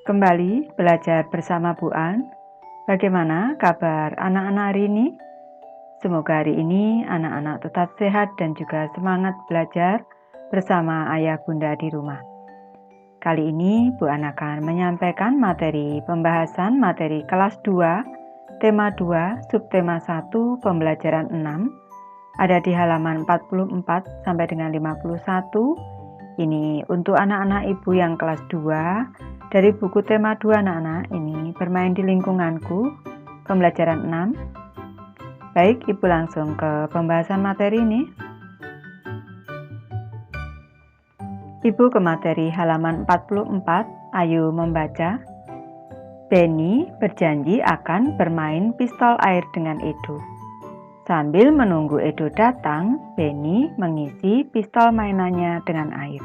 Kembali belajar bersama Bu An. Bagaimana kabar anak-anak hari ini? Semoga hari ini anak-anak tetap sehat dan juga semangat belajar bersama ayah bunda di rumah. Kali ini Bu An akan menyampaikan materi pembahasan materi kelas 2, tema 2, subtema 1, pembelajaran 6. Ada di halaman 44 sampai dengan 51. Ini untuk anak-anak ibu yang kelas 2 dari buku tema 2 anak-anak. Ini bermain di lingkunganku, pembelajaran 6. Baik, ibu langsung ke pembahasan materi ini. Ibu ke materi halaman 44, ayo membaca. Benny berjanji akan bermain pistol air dengan Edo. Sambil menunggu Edo datang, Benny mengisi pistol mainannya dengan air.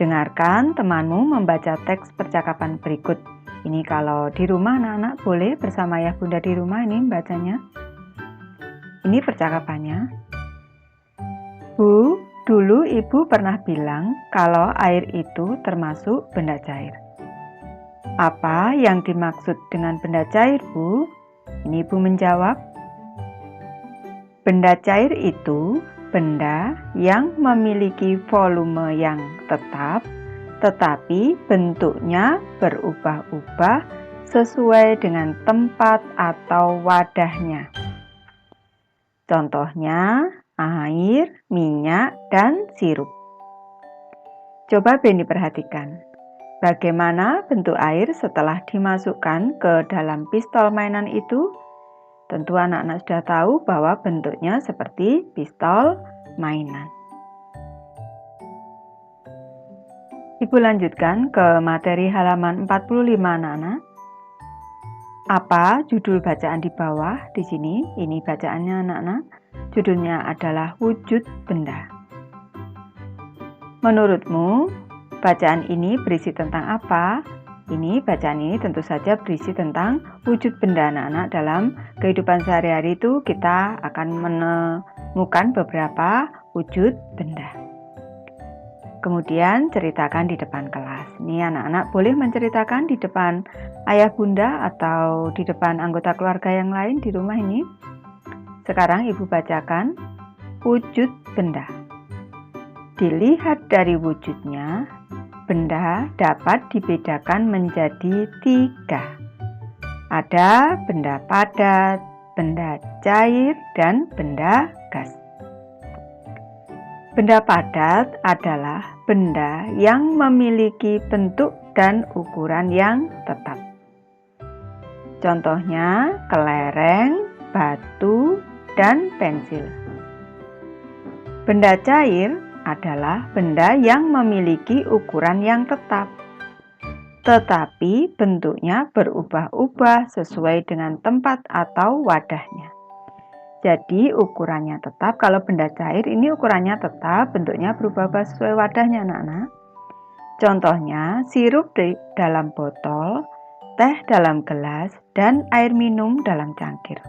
Dengarkan temanmu membaca teks percakapan berikut. Ini kalau di rumah anak-anak boleh bersama ayah bunda di rumah ini bacanya. Ini percakapannya. Bu, dulu ibu pernah bilang kalau air itu termasuk benda cair. Apa yang dimaksud dengan benda cair, Bu? Ini ibu menjawab. Benda cair itu benda yang memiliki volume yang tetap, tetapi bentuknya berubah-ubah sesuai dengan tempat atau wadahnya. Contohnya air, minyak, dan sirup. Coba Benny perhatikan. Bagaimana bentuk air setelah dimasukkan ke dalam pistol mainan itu? Tentu anak-anak sudah tahu bahwa bentuknya seperti pistol mainan. Ibu lanjutkan ke materi halaman 45 anak-anak. Apa judul bacaan di bawah di sini? Ini bacaannya anak-anak. Judulnya adalah wujud benda. Menurutmu bacaan ini berisi tentang apa? Ini bacaan ini tentu saja berisi tentang wujud benda anak-anak. Dalam kehidupan sehari-hari itu kita akan menemukan beberapa wujud benda. Kemudian ceritakan di depan kelas. Ini anak-anak boleh menceritakan di depan ayah bunda atau di depan anggota keluarga yang lain di rumah ini. Sekarang ibu bacakan wujud benda. Dilihat dari wujudnya, benda dapat dibedakan menjadi 3. Ada benda padat, benda cair, dan benda gas. Benda padat adalah benda yang memiliki bentuk dan ukuran yang tetap. Contohnya kelereng, batu, dan pensil. Benda cair adalah benda yang memiliki ukuran yang tetap, tetapi bentuknya berubah-ubah sesuai dengan tempat atau wadahnya. Jadi ukurannya tetap, kalau benda cair ini ukurannya tetap, bentuknya berubah-ubah sesuai wadahnya anak-anak. Contohnya sirup di dalam botol, teh dalam gelas, dan air minum dalam cangkir.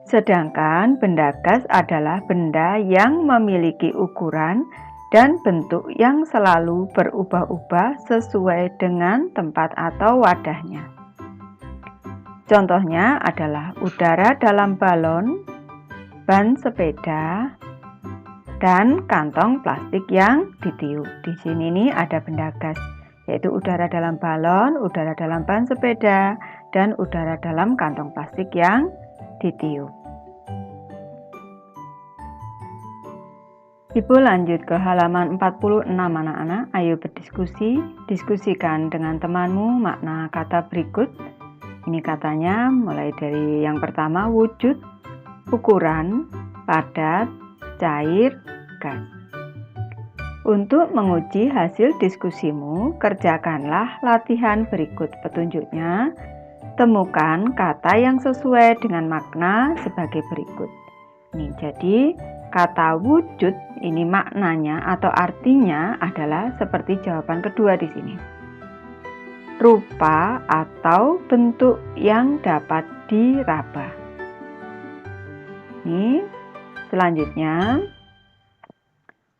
Sedangkan benda gas adalah benda yang memiliki ukuran dan bentuk yang selalu berubah-ubah sesuai dengan tempat atau wadahnya. Contohnya adalah udara dalam balon, ban sepeda, dan kantong plastik yang ditiup. Di sini nih ada benda gas, yaitu udara dalam balon, udara dalam ban sepeda, dan udara dalam kantong plastik yang ditiup. Ibu lanjut ke halaman 46 anak-anak. Ayo berdiskusi, diskusikan dengan temanmu makna kata berikut. Ini katanya mulai dari yang pertama wujud, ukuran, padat, cair, gas. Untuk menguji hasil diskusimu, kerjakanlah latihan berikut petunjuknya. Temukan kata yang sesuai dengan makna sebagai berikut. Ini jadi kata wujud ini maknanya atau artinya adalah seperti jawaban kedua di sini. Rupa atau bentuk yang dapat diraba. Ini selanjutnya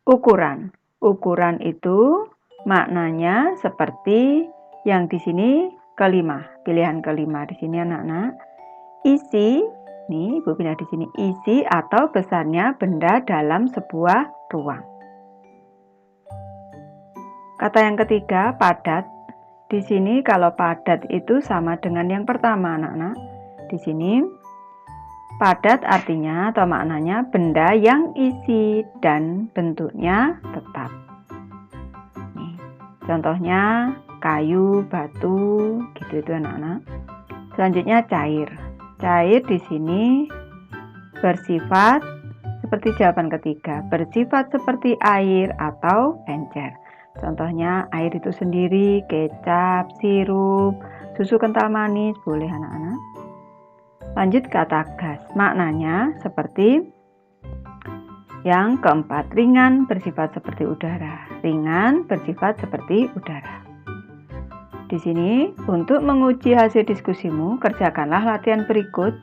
ukuran. Ukuran itu maknanya seperti yang di sini kelima, pilihan kelima di sini anak-anak. Isi, nih Ibu pindah di sini, isi atau besarnya benda dalam sebuah ruang. Kata yang ketiga, padat. Di sini kalau padat itu sama dengan yang pertama, anak-anak. Di sini padat artinya atau maknanya benda yang isi dan bentuknya tetap. Nih, contohnya kayu, batu, gitu itu anak-anak. Selanjutnya cair. Cair di sini bersifat seperti jawaban ketiga, bersifat seperti air atau encer. Contohnya air itu sendiri, kecap, sirup, susu kental manis, boleh anak-anak. Lanjut kata gas, maknanya seperti yang keempat, ringan bersifat seperti udara. Ringan bersifat seperti udara. Di sini untuk menguji hasil diskusimu, kerjakanlah latihan berikut.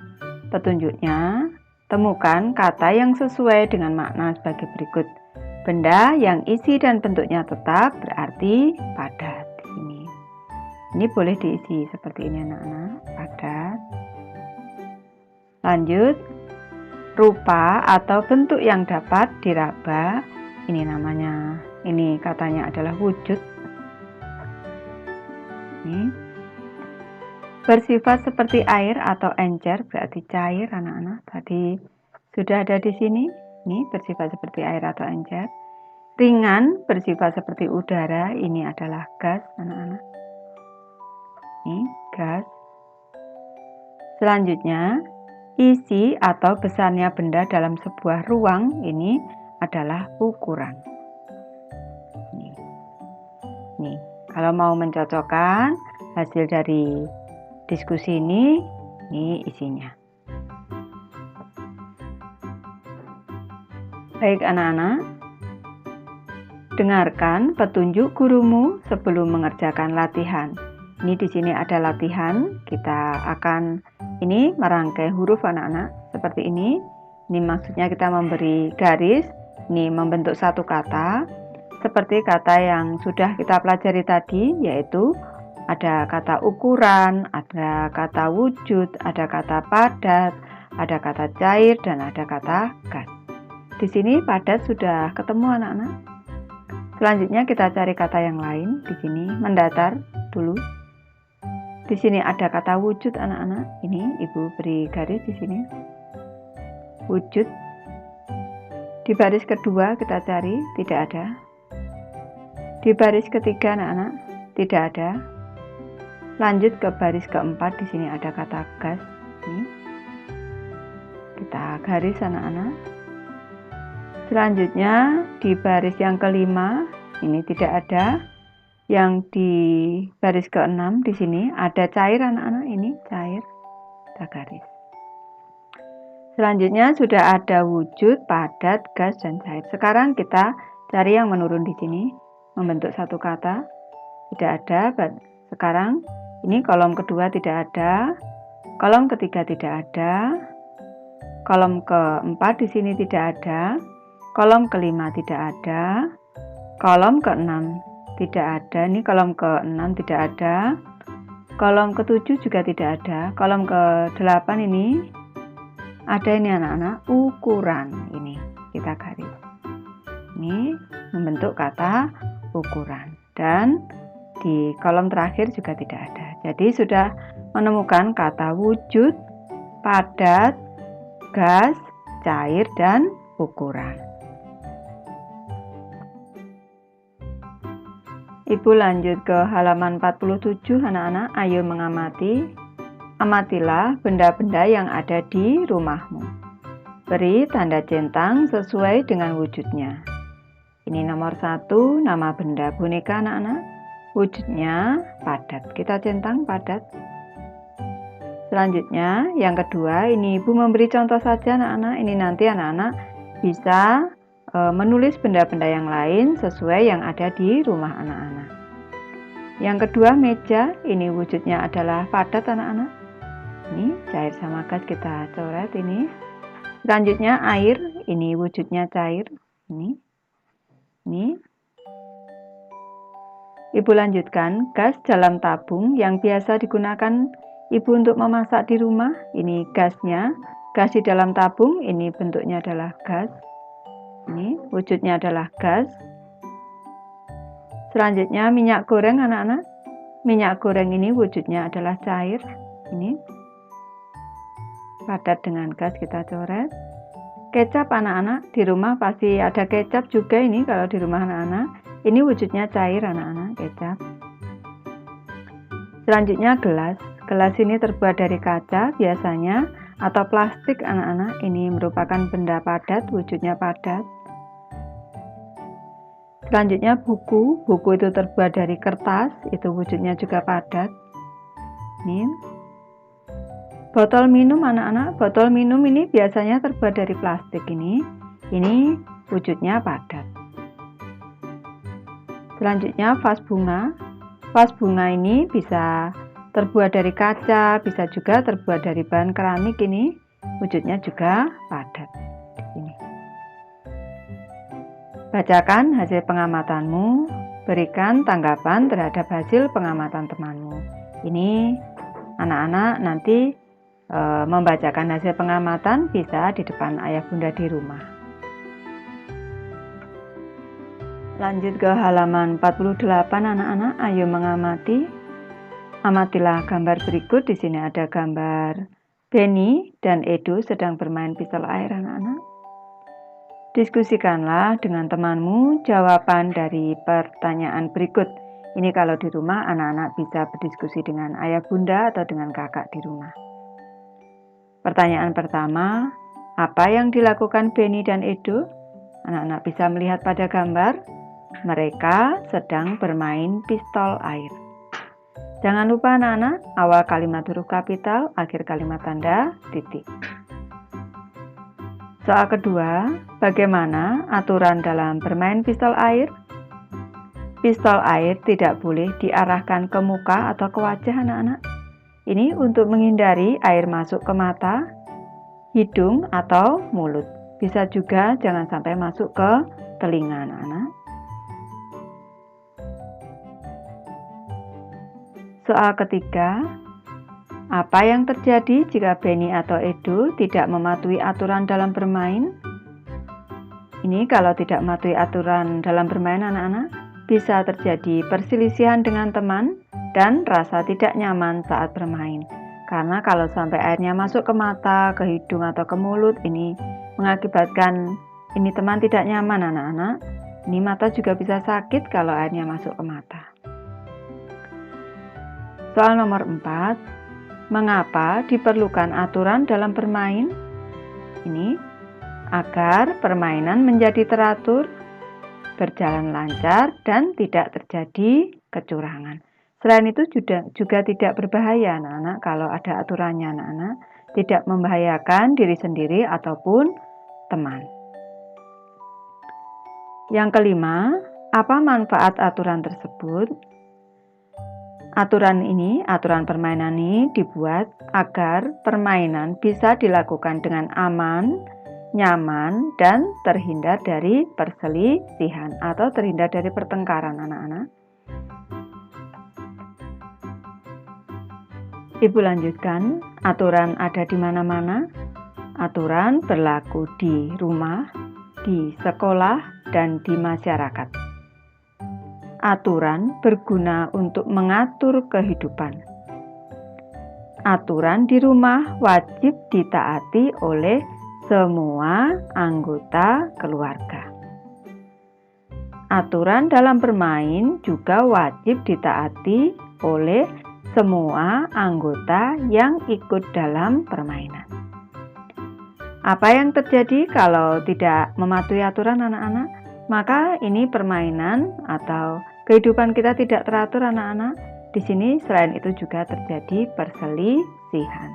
Petunjuknya, temukan kata yang sesuai dengan makna sebagai berikut. Benda yang isi dan bentuknya tetap berarti padat. Ini boleh diisi seperti ini anak-anak, padat. Lanjut, rupa atau bentuk yang dapat diraba. Ini namanya, ini katanya adalah wujud. Ini bersifat seperti air atau encer berarti cair anak-anak. Tadi sudah ada di sini. Ini bersifat seperti air atau encer. Ringan bersifat seperti udara. Ini adalah gas anak-anak. Ini gas. Selanjutnya, isi atau besarnya benda dalam sebuah ruang ini adalah ukuran. Nih, kalau mau mencocokkan hasil dari diskusi ini isinya. Baik anak-anak, dengarkan petunjuk gurumu sebelum mengerjakan latihan. Ini di sini ada latihan, kita akan merangkai huruf anak-anak seperti ini. Ini maksudnya kita memberi garis, ini membentuk satu kata. Seperti kata yang sudah kita pelajari tadi, yaitu ada kata ukuran, ada kata wujud, ada kata padat, ada kata cair, dan ada kata gas. Di sini padat sudah ketemu anak-anak. Selanjutnya kita cari kata yang lain. Di sini mendatar dulu. Di sini ada kata wujud anak-anak. Ini Ibu beri garis di sini. Wujud. Di baris kedua kita cari, tidak ada. Di baris ketiga anak-anak, tidak ada. Lanjut ke baris keempat, di sini ada kata gas. Ini. Kita garis anak-anak. Selanjutnya di baris yang kelima ini tidak ada. Yang di baris keenam di sini ada cair anak-anak, ini cair. Kita garis. Selanjutnya sudah ada wujud, padat, gas, dan cair. Sekarang kita cari yang menurun di sini, membentuk satu kata. Tidak ada. Sekarang ini kolom kedua tidak ada, kolom ketiga tidak ada, kolom keempat di sini tidak ada. Kolom kelima tidak ada, kolom keenam tidak ada, ini kolom keenam tidak ada, kolom ketujuh juga tidak ada, kolom ke-8 ini ada ini anak-anak, ukuran, ini kita garis. Ini membentuk kata ukuran, dan di kolom terakhir juga tidak ada. Jadi sudah menemukan kata wujud, padat, gas, cair, dan ukuran. Ibu lanjut ke halaman 47 anak-anak, ayo mengamati. Amatilah benda-benda yang ada di rumahmu. Beri tanda centang sesuai dengan wujudnya. Ini nomor 1, nama benda boneka anak-anak. Wujudnya padat, kita centang padat. Selanjutnya yang kedua, ini Ibu memberi contoh saja anak-anak. Ini nanti anak-anak bisa menulis benda-benda yang lain sesuai yang ada di rumah anak-anak. Yang kedua meja, ini wujudnya adalah padat anak-anak. Ini cair sama gas kita coret ini. Selanjutnya air, ini wujudnya cair. Ini. Ibu lanjutkan, gas dalam tabung yang biasa digunakan Ibu untuk memasak di rumah. Ini gasnya, gas di dalam tabung, ini bentuknya adalah gas. Ini wujudnya adalah gas. Selanjutnya minyak goreng anak-anak. Minyak goreng ini wujudnya adalah cair. Ini padat dengan gas kita coret. Kecap anak-anak, di rumah pasti ada kecap juga ini kalau di rumah anak-anak. Ini wujudnya cair anak-anak, kecap. Selanjutnya gelas. Gelas ini terbuat dari kaca biasanya atau plastik anak-anak. Ini merupakan benda padat, wujudnya padat. Selanjutnya buku. Buku itu terbuat dari kertas, itu wujudnya juga padat. Ini botol minum anak-anak. Botol minum ini biasanya terbuat dari plastik ini. Ini wujudnya padat. Selanjutnya vas bunga. Vas bunga ini bisa terbuat dari kaca, bisa juga terbuat dari bahan keramik ini. Wujudnya juga padat. Ini. Bacakan hasil pengamatanmu, berikan tanggapan terhadap hasil pengamatan temanmu. Ini anak-anak nanti membacakan hasil pengamatan bisa di depan ayah bunda di rumah. Lanjut ke halaman 48 anak-anak, ayo mengamati. Amatilah gambar berikut. Di sini ada gambar Benny dan Edo sedang bermain pistol air anak-anak. Diskusikanlah dengan temanmu jawaban dari pertanyaan berikut. Ini kalau di rumah anak-anak bisa berdiskusi dengan ayah bunda atau dengan kakak di rumah. Pertanyaan pertama, apa yang dilakukan Benny dan Edo? Anak-anak bisa melihat pada gambar, mereka sedang bermain pistol air. Jangan lupa anak-anak, awal kalimat huruf kapital, akhir kalimat tanda titik. Soal kedua, bagaimana aturan dalam bermain pistol air? Pistol air tidak boleh diarahkan ke muka atau ke wajah anak-anak. Ini untuk menghindari air masuk ke mata, hidung, atau mulut. Bisa juga jangan sampai masuk ke telinga anak-anak. Soal ketiga, apa yang terjadi jika Benny atau Edo tidak mematuhi aturan dalam bermain? Ini kalau tidak mematuhi aturan dalam bermain anak-anak, bisa terjadi perselisihan dengan teman dan rasa tidak nyaman saat bermain. Karena kalau sampai airnya masuk ke mata, ke hidung, atau ke mulut, ini mengakibatkan ini teman tidak nyaman anak-anak. Ini mata juga bisa sakit kalau airnya masuk ke mata. Soal nomor 4, mengapa diperlukan aturan dalam bermain? Ini agar permainan menjadi teratur, berjalan lancar, dan tidak terjadi kecurangan. Selain itu juga tidak berbahaya anak-anak kalau ada aturannya anak-anak, tidak membahayakan diri sendiri ataupun teman. Yang kelima, apa manfaat aturan tersebut? Aturan permainan ini dibuat agar permainan bisa dilakukan dengan aman, nyaman, dan terhindar dari perselisihan atau terhindar dari pertengkaran anak-anak. Ibu lanjutkan, aturan ada di mana-mana. Aturan berlaku di rumah, di sekolah, dan di masyarakat. Aturan berguna untuk mengatur kehidupan. Aturan di rumah wajib ditaati oleh semua anggota keluarga. Aturan dalam bermain juga wajib ditaati oleh semua anggota yang ikut dalam permainan. Apa yang terjadi kalau tidak mematuhi aturan anak-anak? Maka ini permainan atau kehidupan kita tidak teratur anak-anak. Di sini selain itu juga terjadi perselisihan.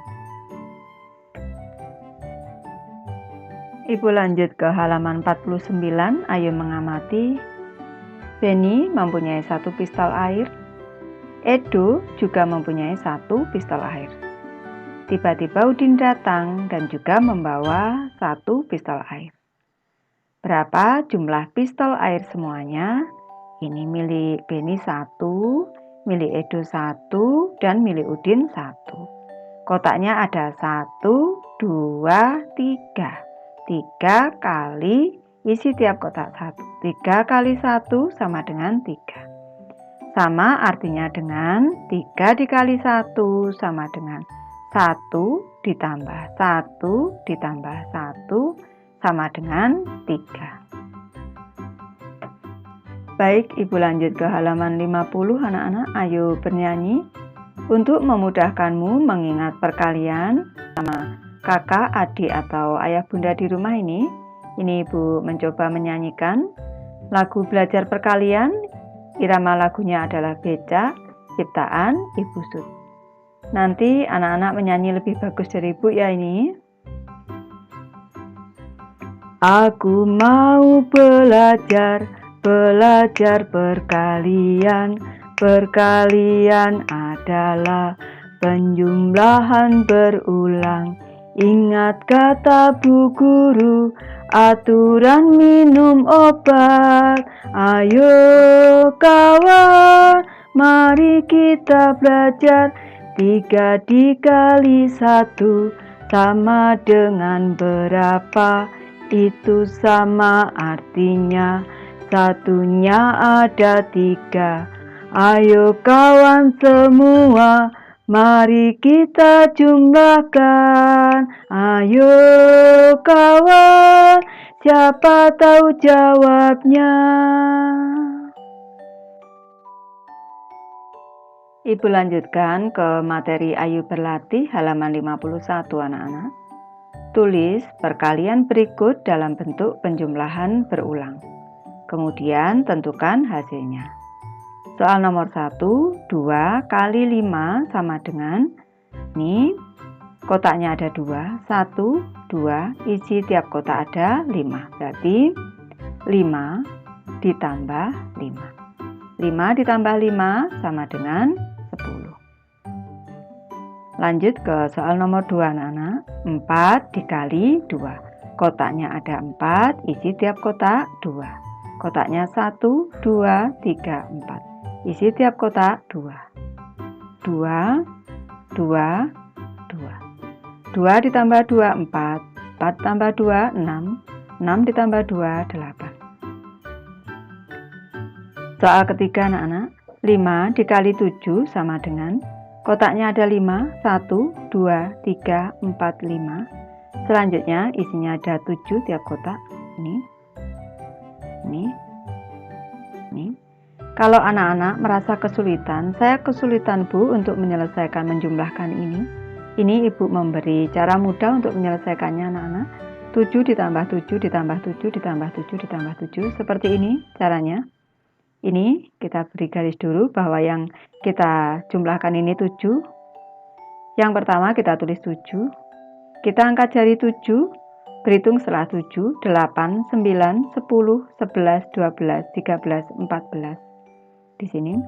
Ibu lanjut ke halaman 49, ayo mengamati. Benny mempunyai 1 pistol air. Edo juga mempunyai 1 pistol air. Tiba-tiba Udin datang dan juga membawa 1 pistol air. Berapa jumlah pistol air semuanya? Ini milik Beni 1, milik Edo 1, dan milik Udin 1. Kotaknya ada 1, 2, 3. 3 kali isi tiap kotak 1. 3 kali 1 sama dengan 3. Sama artinya dengan 3 dikali 1 sama dengan 1 ditambah 1 ditambah 1 sama dengan 3. Baik, Ibu lanjut ke halaman 50 anak-anak. Ayo bernyanyi. Untuk memudahkanmu mengingat perkalian sama kakak, adik, atau ayah bunda di rumah ini Ibu mencoba menyanyikan lagu belajar perkalian. Irama lagunya adalah Becak, ciptaan Ibu Sud. Nanti anak-anak menyanyi lebih bagus dari Ibu ya ini. Aku mau belajar perkalian. Perkalian adalah penjumlahan berulang. Ingat kata Bu Guru, aturan minum obat. Ayo kawan, mari kita belajar. 3 dikali 1 sama dengan berapa? Itu sama artinya satunya ada 3. Ayo kawan semua, mari kita jumlahkan. Ayo kawan, siapa tahu jawabnya? Ibu lanjutkan ke materi Ayo Berlatih halaman 51 anak-anak. Tulis perkalian berikut dalam bentuk penjumlahan berulang. Kemudian tentukan hasilnya. Soal nomor 1, 2 kali 5 sama dengan, ini kotaknya ada 2, 1, 2, isi tiap kotak ada 5. Berarti 5 ditambah 5. 5 ditambah 5 sama dengan 10. Lanjut ke soal nomor 2 anak-anak. 4 dikali 2. Kotaknya ada 4, isi tiap kotak 2. Kotaknya 1, 2, 3, 4. Isi tiap kotak 2. 2, 2, 2. 2 ditambah 2, 4. 4 tambah 2, 6. 6 ditambah 2, 8. Soal ketiga anak-anak. 5 dikali 7 sama dengan, kotaknya ada 5, 1, 2, 3, 4, 5. Selanjutnya isinya ada 7 tiap kotak. Ini. Kalau anak-anak merasa kesulitan, saya kesulitan Bu untuk menyelesaikan menjumlahkan ini. Ini Ibu memberi cara mudah untuk menyelesaikannya anak-anak. 7 ditambah 7 ditambah 7 ditambah 7 ditambah 7. Seperti ini caranya. Ini kita beri garis dulu bahwa yang kita jumlahkan ini 7. Yang pertama kita tulis 7. Kita angkat jari 7, berhitung setelah 7, 8, 9, 10, 11, 12, 13, 14. Di sini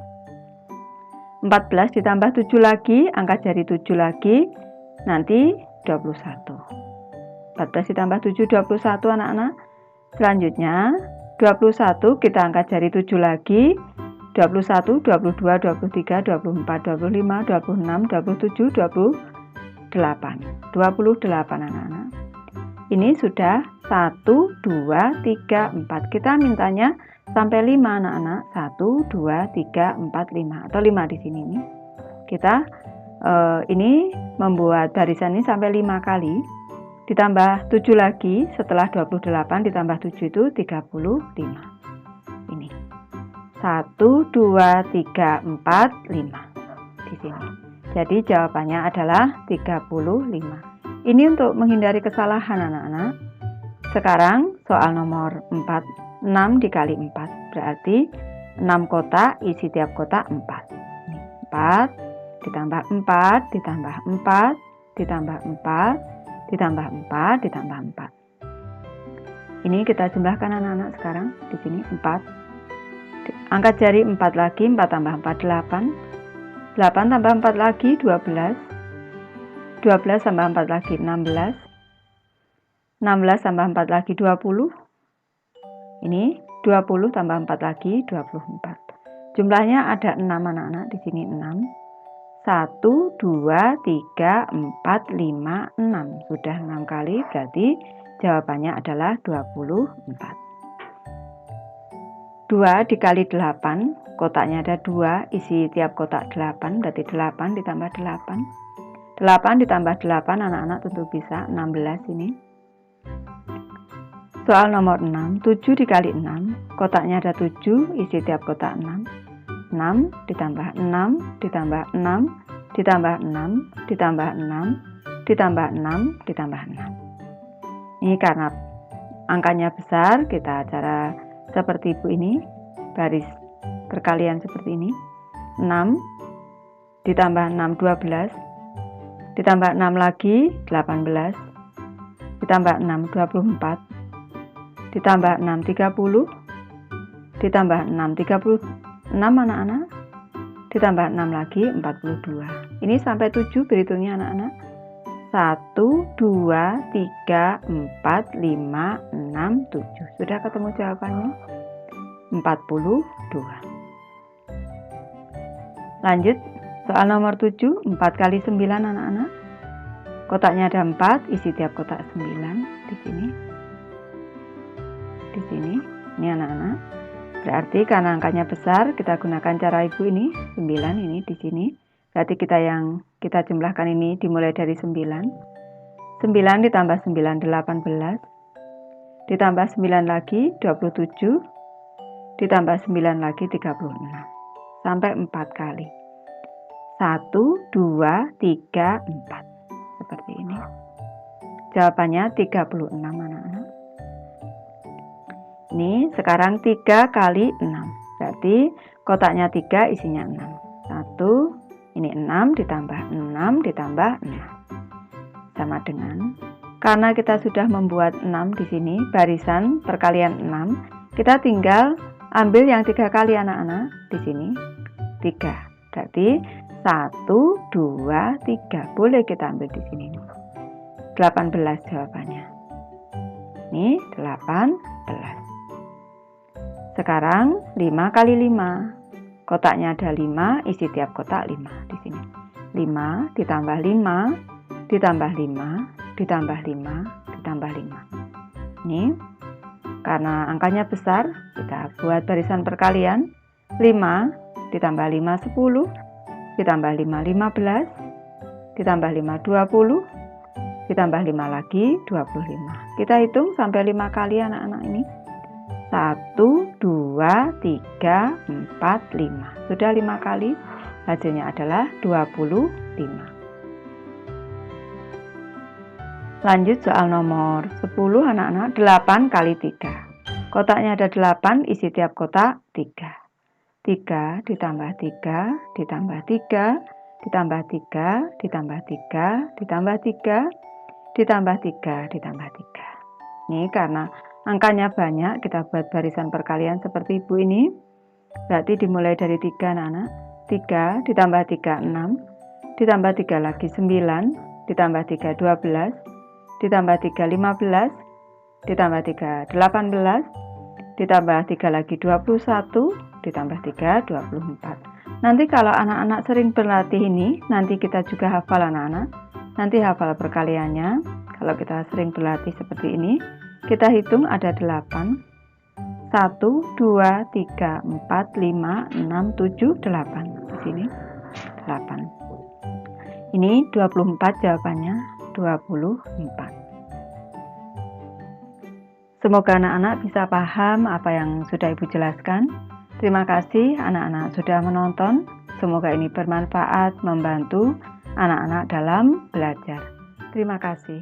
14 ditambah 7 lagi, angkat jari 7 lagi, nanti 21. 14 ditambah 7, 21 anak-anak. Selanjutnya 21 kita angkat jari 7 lagi, 21, 22, 23, 24, 25, 26, 27, 28. 28 anak-anak. Ini sudah 1, 2, 3, 4. Kita mintanya sampai 5 anak-anak. 1, 2, 3, 4, 5. Atau 5 di sini nih. Kita ini membuat barisan ini sampai 5 kali. Ditambah 7 lagi, setelah 28 ditambah 7 itu 35. Ini 1, 2, 3, 4, 5 di sini. Jadi jawabannya adalah 35. Ini untuk menghindari kesalahan anak-anak. Sekarang soal nomor 4, 6 dikali 4. Berarti 6 kotak, isi tiap kotak 4. Ini 4 ditambah 4 ditambah 4 ditambah 4 ditambah 4 ditambah 4. Ini kita jumlahkan anak-anak sekarang. Di sini 4. Angkat jari 4 lagi, 4 tambah 4 8. 8 tambah 4 lagi 12. 12 tambah 4 lagi 16. 16 tambah 4 lagi 20. Ini 20 tambah 4 lagi 24. Jumlahnya ada 6 anak-anak, di sini 6. 1, 2, 3, 4, 5, 6. Sudah 6 kali, berarti jawabannya adalah 24. 2 dikali 8, kotaknya ada 2, isi tiap kotak 8, berarti 8 ditambah 8. 8 ditambah 8 anak-anak tentu bisa 16 ini. Soal nomor 6, 7 dikali 6, kotaknya ada 7, isi tiap kotak 6. 6 ditambah 6, ditambah 6, ditambah 6, ditambah 6, ditambah 6, ditambah 6. Ini karena angkanya besar, kita cara seperti ibu ini, baris perkalian seperti ini. 6 ditambah 6, 12, ditambah 6 lagi 18, ditambah 6, 24, ditambah 6, 30, ditambah 6, 36 anak-anak, ditambah 6 lagi 42. Ini sampai 7 berhitungnya anak-anak. 1, 2, 3, 4, 5, 6, 7. Sudah ketemu jawabannya? 42. Lanjut, soal nomor 7, 4 kali 9 anak-anak. Kotaknya ada 4, isi tiap kotak 9 di sini. Di sini, ini anak-anak. Berarti karena angkanya besar, kita gunakan cara ibu ini, 9 ini di sini. Berarti kita jumlahkan ini dimulai dari 9. 9 ditambah 9, 18. Ditambah 9 lagi, 27. Ditambah 9 lagi, 36. Sampai 4 kali. 1, 2, 3, 4. Seperti ini. Jawabannya 36 anak-anak. Ini sekarang 3 kali 6. Berarti kotaknya 3, isinya 6. 1, ini 6 ditambah 6 ditambah 6. Sama dengan, karena kita sudah membuat 6 di sini, barisan perkalian 6, kita tinggal ambil yang 3 kali anak-anak di sini. 3. Berarti 1, 2, 3. Boleh kita ambil di sini. 18 jawabannya. Ini 18. Sekarang 5 kali 5. Kotaknya ada 5, isi tiap kotak 5 di sini. 5 ditambah 5, ditambah 5, ditambah 5, ditambah 5. Ini karena angkanya besar, kita buat barisan perkalian. 5 ditambah 5, 10, ditambah 5, 15, ditambah 5, 20, ditambah 5 lagi 25. Kita hitung sampai 5 kali anak-anak ini. 1, 2, 3, 4, 5. Sudah 5 kali, hasilnya adalah 25. Lanjut soal nomor 10 anak-anak, 8 kali 3. Kotaknya ada 8, isi tiap kotak 3. 3 ditambah 3, ditambah 3, ditambah 3, ditambah 3, ditambah 3, ditambah 3, ditambah 3. Ini karena angkanya banyak, kita buat barisan perkalian seperti ibu ini. Berarti dimulai dari 3 anak-anak. 3 ditambah 3, 6. Ditambah 3 lagi 9. Ditambah 3, 12. Ditambah 3, 15. Ditambah 3, 18. Ditambah 3 lagi 21. Ditambah 3, 24. Nanti kalau anak-anak sering berlatih ini, nanti kita juga hafal anak-anak. Nanti hafal perkaliannya. Kalau kita sering berlatih seperti ini, kita hitung ada 8. 1, 2, 3, 4, 5, 6, 7, 8. Di sini 8. Ini 24 jawabannya, 24. Semoga anak-anak bisa paham apa yang sudah Ibu jelaskan. Terima kasih anak-anak sudah menonton. Semoga ini bermanfaat membantu anak-anak dalam belajar. Terima kasih.